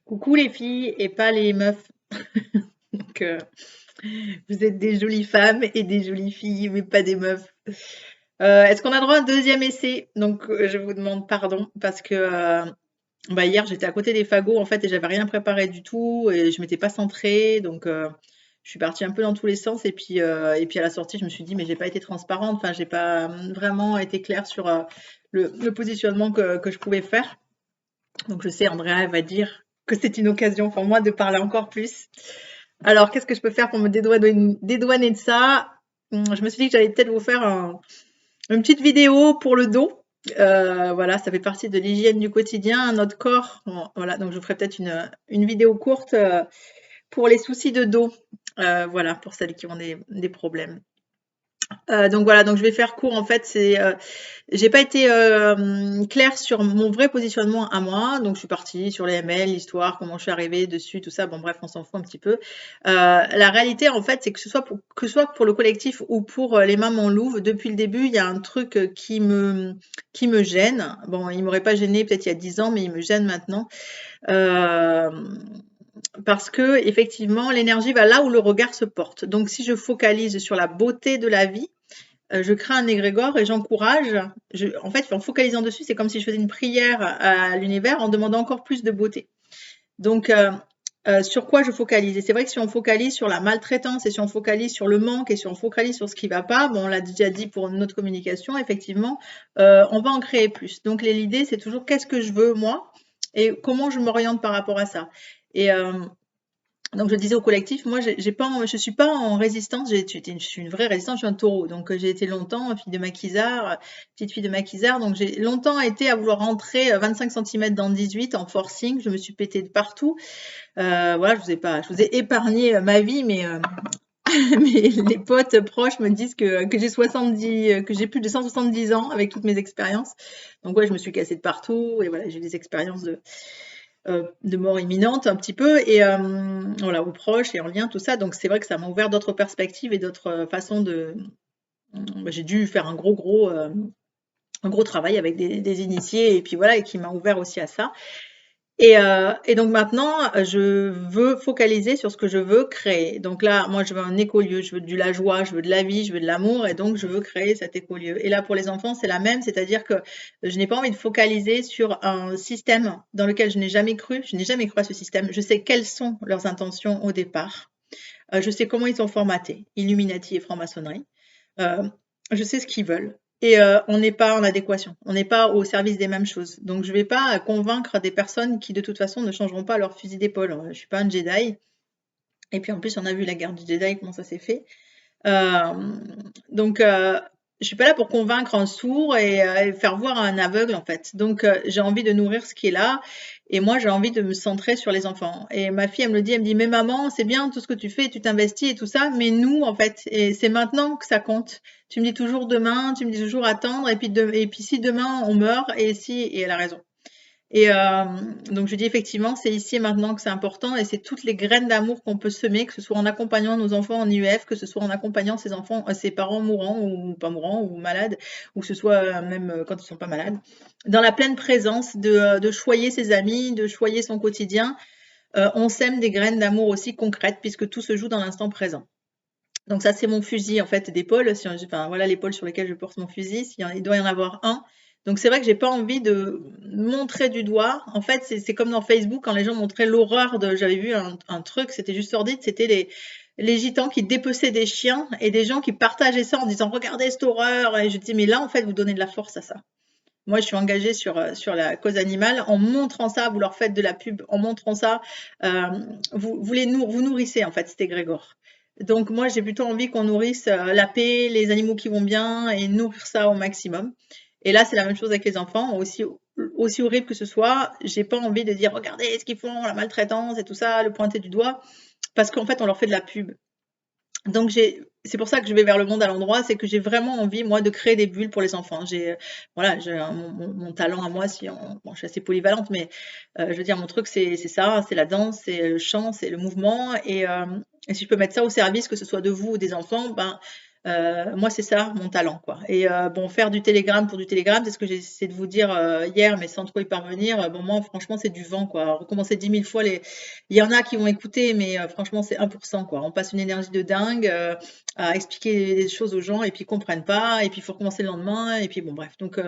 Coucou les filles et pas les meufs. Donc, vous êtes des jolies femmes et des jolies filles, mais pas des meufs. Est-ce qu'on a droit à un deuxième essai? Donc, je vous demande pardon parce que bah, hier j'étais à côté des fagots en fait et j'avais rien préparé du tout et je m'étais pas centrée. Donc, je suis partie un peu dans tous les sens et puis à la sortie, je me suis dit, mais j'ai pas été transparente. Enfin, j'ai pas vraiment été claire sur le positionnement que je pouvais faire. Donc je sais, Andrea, elle va dire que c'est une occasion pour moi de parler encore plus. Alors, qu'est-ce que je peux faire pour me dédouaner de ça? Je me suis dit que j'allais peut-être vous faire une petite vidéo pour le dos. Voilà, ça fait partie de l'hygiène du quotidien, notre corps. Bon, voilà, donc je vous ferai peut-être une vidéo courte pour les soucis de dos. Voilà, pour celles qui ont des problèmes. Donc voilà, donc je vais faire court en fait, j'ai pas été claire sur mon vrai positionnement à moi, donc je suis partie sur les ML, l'histoire, comment je suis arrivée dessus, tout ça. Bon bref, on s'en fout un petit peu. La réalité en fait, c'est que ce soit pour le collectif ou pour les mamans louves, depuis le début, il y a un truc qui me gêne. Bon, il m'aurait pas gêné peut-être il y a 10 ans, mais il me gêne maintenant. Euh, Parce que effectivement, l'énergie va là où le regard se porte. Donc, si je focalise sur la beauté de la vie, je crée un égrégore et j'encourage. En fait, en focalisant dessus, c'est comme si je faisais une prière à l'univers en demandant encore plus de beauté. Donc, sur quoi je focalise? Et c'est vrai que si on focalise sur la maltraitance et si on focalise sur le manque et si on focalise sur ce qui va pas, bon, on l'a déjà dit pour notre communication, effectivement, on va en créer plus. Donc, l'idée, c'est toujours qu'est-ce que je veux moi et comment je m'oriente par rapport à ça. Et donc je disais au collectif, moi j'ai pas, je suis pas en résistance, je suis une vraie résistance, je suis un taureau. Donc j'ai été longtemps fille de maquisard, petite fille de maquisard. Donc j'ai longtemps été à vouloir rentrer 25 centimètres dans 18 en forcing. Je me suis pété de partout. Voilà, je vous ai épargné ma vie, mais mais les potes proches me disent que j'ai 70, que j'ai plus de 170 ans avec toutes mes expériences. Donc ouais, je me suis cassée de partout et voilà, j'ai des expériences de mort imminente un petit peu et voilà, aux proches et en lien, tout ça. Donc c'est vrai que ça m'a ouvert d'autres perspectives et d'autres façons de. J'ai dû faire un gros travail avec des initiés et puis voilà, et qui m'a ouvert aussi à ça. Et donc maintenant, je veux focaliser sur ce que je veux créer. Donc là, moi, je veux un écolieu, je veux de la joie, je veux de la vie, je veux de l'amour, et donc je veux créer cet écolieu. Et là, pour les enfants, c'est la même, c'est-à-dire que je n'ai pas envie de focaliser sur un système dans lequel je n'ai jamais cru. Je n'ai jamais cru à ce système. Je sais quelles sont leurs intentions au départ. Je sais comment ils sont formatés, Illuminati et franc-maçonnerie. Euh, je sais ce qu'ils veulent. Et on n'est pas en adéquation, on n'est pas au service des mêmes choses. Donc je ne vais pas convaincre des personnes qui de toute façon ne changeront pas leur fusil d'épaule. Je ne suis pas un Jedi. Et puis en plus, on a vu la guerre du Jedi, comment ça s'est fait. Euh, donc je suis pas là pour convaincre un sourd et faire voir à un aveugle en fait. Donc j'ai envie de nourrir ce qui est là et moi j'ai envie de me centrer sur les enfants. Et ma fille elle me le dit, elle me dit mais maman c'est bien tout ce que tu fais, tu t'investis et tout ça, mais nous en fait et c'est maintenant que ça compte. Tu me dis toujours demain, tu me dis toujours attendre et puis si demain on meurt et elle a raison. Et donc je dis effectivement, c'est ici et maintenant que c'est important et c'est toutes les graines d'amour qu'on peut semer, que ce soit en accompagnant nos enfants en IEF, que ce soit en accompagnant ses enfants, ses parents mourants ou pas mourants ou malades, ou que ce soit même quand ils sont pas malades, dans la pleine présence de choyer ses amis, de choyer son quotidien. On sème des graines d'amour aussi concrètes puisque tout se joue dans l'instant présent. Donc ça, c'est mon fusil en fait d'épaule. Enfin, voilà l'épaule sur laquelle je porte mon fusil. Il doit y en avoir un. Donc c'est vrai que j'ai pas envie de montrer du doigt. En fait, c'est comme dans Facebook quand les gens montraient l'horreur de. J'avais vu un truc, c'était juste sordide. C'était les gitans qui dépeçaient des chiens et des gens qui partageaient ça en disant regardez cette horreur. Et je dis mais là en fait vous donnez de la force à ça. Moi, je suis engagée sur la cause animale. En montrant ça, vous leur faites de la pub. En montrant ça, euh, vous nourrissez en fait cet égrégore. Donc moi, j'ai plutôt envie qu'on nourrisse la paix, les animaux qui vont bien et nourrir ça au maximum. Et là, c'est la même chose avec les enfants. Aussi horrible que ce soit, j'ai pas envie de dire regardez ce qu'ils font, la maltraitance et tout ça, le pointer du doigt, parce qu'en fait, on leur fait de la pub. Donc c'est pour ça que je vais vers le monde à l'endroit, c'est que j'ai vraiment envie moi de créer des bulles pour les enfants. Voilà, mon talent à moi si bon, je suis assez polyvalente mais je veux dire mon truc c'est ça, c'est la danse, c'est le chant, c'est le mouvement et si je peux mettre ça au service que ce soit de vous ou des enfants, ben Moi, c'est ça mon talent, quoi. Et bon, faire du Telegram pour du Telegram, c'est ce que j'ai essayé de vous dire hier, mais sans trop y parvenir. Bon, moi, franchement, c'est du vent, quoi. Recommencer 10 000 fois, il y en a qui vont écouter, mais franchement, c'est 1%, quoi. On passe une énergie de dingue à expliquer des choses aux gens et puis ils comprennent pas, et puis il faut recommencer le lendemain, et puis bon, bref. Donc,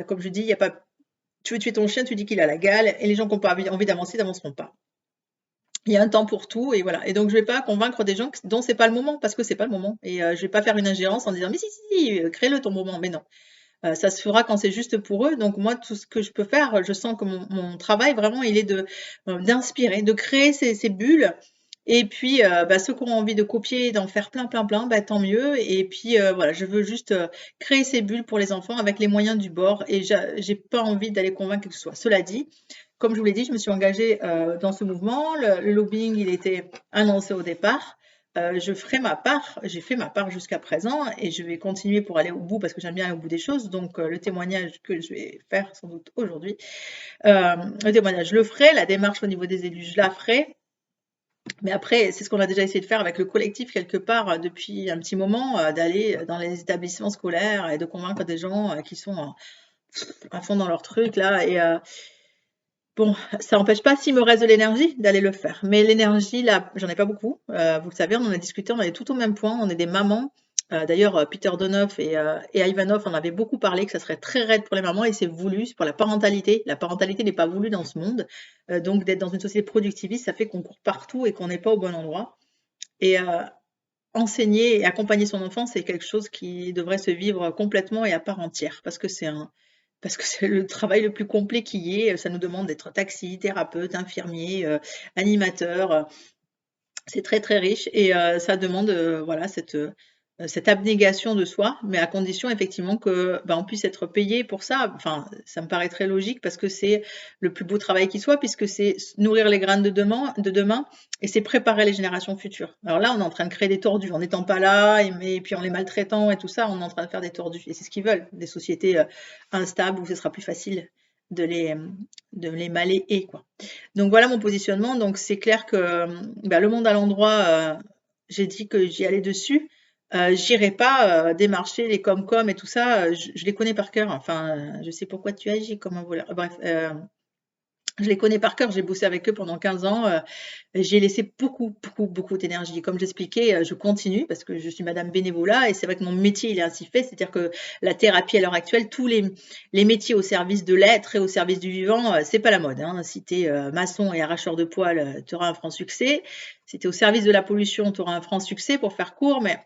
comme je dis, il y a pas. Tu veux tuer ton chien, tu dis qu'il a la gale, et les gens qui n'ont pas envie d'avancer n'avanceront pas. Il y a un temps pour tout et voilà. Et donc je vais pas convaincre des gens dont c'est pas le moment parce que c'est pas le moment. Et je vais pas faire une ingérence en disant mais si, crée-le ton moment. Mais non, ça se fera quand c'est juste pour eux. Donc moi, tout ce que je peux faire, je sens que mon travail vraiment, il est d'inspirer, de créer ces bulles. Et puis ceux qui ont envie de copier, d'en faire plein, plein, plein, bah, tant mieux. Et puis voilà, je veux juste créer ces bulles pour les enfants avec les moyens du bord. Et j'ai pas envie d'aller convaincre qui que ce soit. Cela dit, comme je vous l'ai dit, je me suis engagée dans ce mouvement. Le lobbying, il était annoncé au départ. Je ferai ma part. J'ai fait ma part jusqu'à présent et je vais continuer pour aller au bout parce que j'aime bien aller au bout des choses. Donc, le témoignage que je vais faire sans doute aujourd'hui, le témoignage, je le ferai. La démarche au niveau des élus, je la ferai. Mais après, c'est ce qu'on a déjà essayé de faire avec le collectif quelque part depuis un petit moment, d'aller dans les établissements scolaires et de convaincre des gens qui sont à fond dans leur truc là. Et bon, ça n'empêche pas, s'il me reste de l'énergie, d'aller le faire. Mais l'énergie, là, j'en ai pas beaucoup. Vous le savez, on en a discuté, on est tout au même point. On est des mamans. D'ailleurs, Peter Donoff et Ivanov en avaient beaucoup parlé, que ça serait très raide pour les mamans et c'est voulu, c'est pour la parentalité. La parentalité n'est pas voulue dans ce monde. Donc, d'être dans une société productiviste, ça fait qu'on court partout et qu'on n'est pas au bon endroit. Et enseigner et accompagner son enfant, c'est quelque chose qui devrait se vivre complètement et à part entière, parce que c'est le travail le plus complet qui y ait. Ça nous demande d'être taxi, thérapeute, infirmier, animateur. C'est très très riche et ça demande voilà cette abnégation de soi, mais à condition effectivement que on puisse être payé pour ça. Enfin, ça me paraît très logique parce que c'est le plus beau travail qui soit, puisque c'est nourrir les graines de demain et c'est préparer les générations futures. Alors là, on est en train de créer des tordus en n'étant pas là et puis en les maltraitant et tout ça, on est en train de faire des tordus. Et c'est ce qu'ils veulent, des sociétés instables où ce sera plus facile de les, de les malayer, quoi. Donc voilà mon positionnement. Donc c'est clair que le monde à l'endroit, j'ai dit que j'y allais dessus. J'irai pas démarcher les Comcom et tout ça. Je les connais par cœur. Enfin, je sais pourquoi tu agis comme un voleur. Bref, je les connais par cœur. J'ai bossé avec eux pendant 15 ans. J'ai laissé beaucoup, beaucoup, beaucoup d'énergie. Comme j'expliquais, je continue parce que je suis Madame Bénévolat et c'est vrai que mon métier il est ainsi fait. C'est-à-dire que la thérapie à l'heure actuelle, tous les métiers au service de l'être et au service du vivant, c'est pas la mode. Hein. Si tu es maçon et arracheur de poils, tu auras un franc succès. Si tu es au service de la pollution, tu auras un franc succès pour faire court. Mais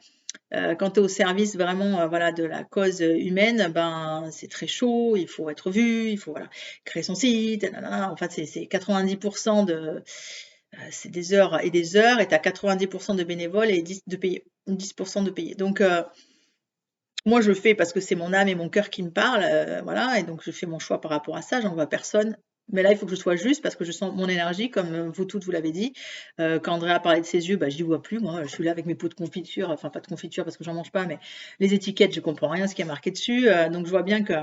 quand tu es au service vraiment voilà, de la cause humaine, c'est très chaud, il faut être vu, il faut voilà, créer son site, en fait c'est 90% c'est des heures et tu as 90% de bénévoles et 10 de payés, 10% de payés. Donc moi je le fais parce que c'est mon âme et mon cœur qui me parlent, voilà, et donc je fais mon choix par rapport à ça, j'en vois personne. Mais là, il faut que je sois juste parce que je sens mon énergie, comme vous toutes, vous l'avez dit. Quand Andrea a parlé de ses yeux, je n'y vois plus. Moi, je suis là avec mes pots de confiture, enfin pas de confiture parce que j'en mange pas, mais les étiquettes, je comprends rien ce qui est marqué dessus. Donc je vois bien que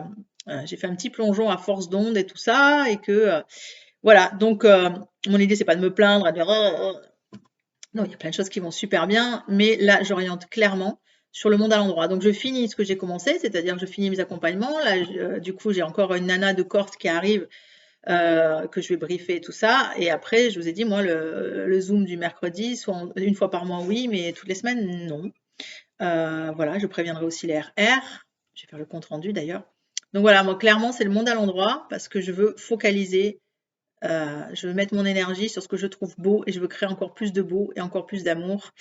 j'ai fait un petit plongeon à force d'ondes et tout ça, et que voilà. Donc mon idée, c'est pas de me plaindre, de dire oh, oh. Non, il y a plein de choses qui vont super bien, mais là, j'oriente clairement sur le monde à l'endroit. Donc, je finis ce que j'ai commencé, c'est-à-dire que je finis mes accompagnements. Là, du coup, j'ai encore une nana de Corse qui arrive, que je vais briefer et tout ça. Et après, je vous ai dit, moi, le Zoom du mercredi, soit une fois par mois, oui, mais toutes les semaines, non. Voilà, je préviendrai aussi les RR. Je vais faire le compte rendu d'ailleurs. Donc voilà, moi, clairement, c'est le monde à l'endroit parce que je veux focaliser je veux mettre mon énergie sur ce que je trouve beau et je veux créer encore plus de beau et encore plus d'amour.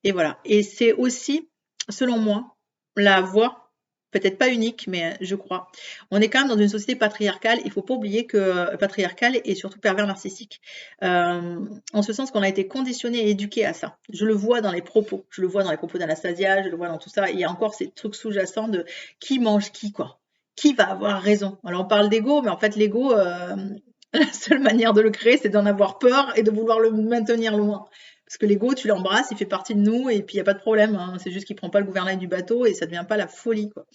Et voilà. Et c'est aussi, selon moi, la voie, peut-être pas unique, mais je crois. On est quand même dans une société patriarcale. Il faut pas oublier que patriarcale et surtout pervers narcissique. En ce sens qu'on a été conditionné et éduqué à ça. Je le vois dans les propos. Je le vois dans les propos d'Anastasia, je le vois dans tout ça. Il y a encore ces trucs sous-jacents de qui mange qui, quoi. Qui va avoir raison? Alors on parle d'ego, mais en fait l'ego, la seule manière de le créer, c'est d'en avoir peur et de vouloir le maintenir loin. Parce que l'ego, tu l'embrasses, il fait partie de nous et puis il n'y a pas de problème. Hein. C'est juste qu'il ne prend pas le gouvernail du bateau et ça ne devient pas la folie, quoi.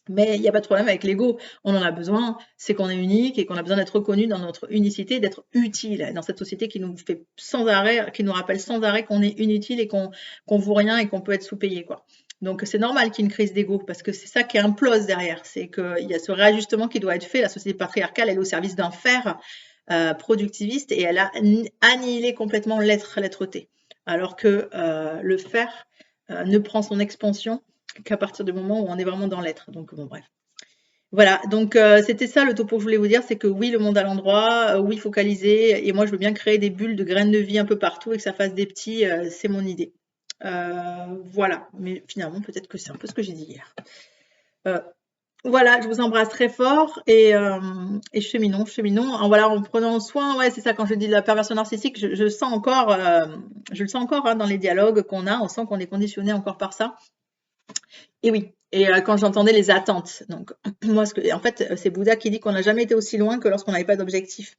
Mais il n'y a pas de problème avec l'ego. On en a besoin, c'est qu'on est unique et qu'on a besoin d'être reconnu dans notre unicité, d'être utile dans cette société qui nous fait sans arrêt, qui nous rappelle sans arrêt qu'on est inutile et qu'on vaut rien et qu'on peut être sous-payé, quoi. Donc c'est normal qu'il y ait une crise d'ego parce que c'est ça qui implose derrière. C'est qu'il y a ce réajustement qui doit être fait. La société patriarcale, elle est au service d'un faire productiviste et elle a annihilé complètement l'être-té. Alors que le faire ne prend son expansion qu'à partir du moment où on est vraiment dans l'être. Donc bon, bref. Voilà, donc c'était ça le topo que je voulais vous dire, c'est que oui, le monde à l'endroit, oui, focaliser, et moi je veux bien créer des bulles de graines de vie un peu partout et que ça fasse des petits, c'est mon idée. Voilà, mais finalement peut-être que c'est un peu ce que j'ai dit hier. Voilà, je vous embrasse très fort et cheminons, cheminons. Voilà, en prenant soin, ouais, c'est ça, quand je dis la perversion narcissique, je sens encore, je le sens encore hein, dans les dialogues qu'on a, on sent qu'on est conditionné encore par ça. Et oui, et quand j'entendais les attentes, donc moi, en fait, c'est Bouddha qui dit qu'on n'a jamais été aussi loin que lorsqu'on n'avait pas d'objectif.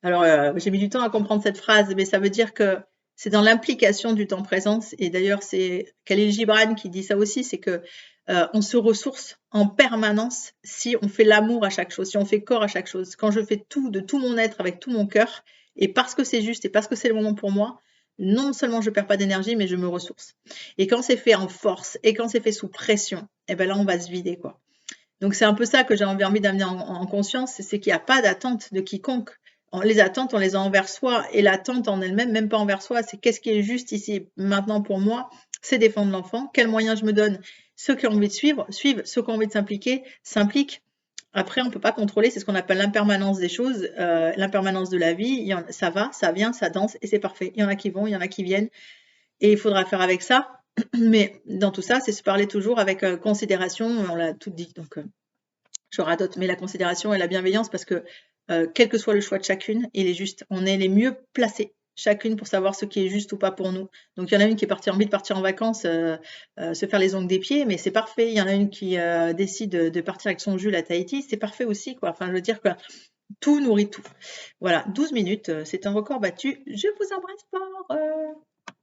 Alors, j'ai mis du temps à comprendre cette phrase, mais ça veut dire que c'est dans l'implication du temps présent. Et d'ailleurs, c'est Khalil Gibran qui dit ça aussi, c'est que on se ressource en permanence si on fait l'amour à chaque chose, si on fait corps à chaque chose. Quand je fais tout, de tout mon être, avec tout mon cœur, et parce que c'est juste et parce que c'est le moment pour moi, non seulement je perds pas d'énergie, mais je me ressource. Et quand c'est fait en force et quand c'est fait sous pression, eh ben là, on va se vider, quoi. Donc c'est un peu ça que j'ai envie d'amener en conscience, c'est qu'il n'y a pas d'attente de quiconque. Les attentes, on les a envers soi, et l'attente en elle-même, même pas envers soi, c'est qu'est-ce qui est juste ici, maintenant pour moi, c'est défendre l'enfant, quels moyens je me donne. Ceux qui ont envie de suivre, suivent, ceux qui ont envie de s'impliquer, s'impliquent. Après, on ne peut pas contrôler, c'est ce qu'on appelle l'impermanence des choses, l'impermanence de la vie, ça va, ça vient, ça danse, et c'est parfait. Il y en a qui vont, il y en a qui viennent, et il faudra faire avec ça. Mais dans tout ça, c'est se parler toujours avec considération, on l'a tout dit, donc je radote, mais la considération et la bienveillance, parce que quel que soit le choix de chacune, il est juste. On est les mieux placés, chacune, pour savoir ce qui est juste ou pas pour nous. Donc il y en a une qui est partie envie de partir en vacances, se faire les ongles des pieds, mais c'est parfait. Il y en a une qui décide de partir avec son Jules à Tahiti, c'est parfait aussi, quoi. Enfin, je veux dire que tout nourrit tout. Voilà, 12 minutes, c'est un record battu. Je vous embrasse fort.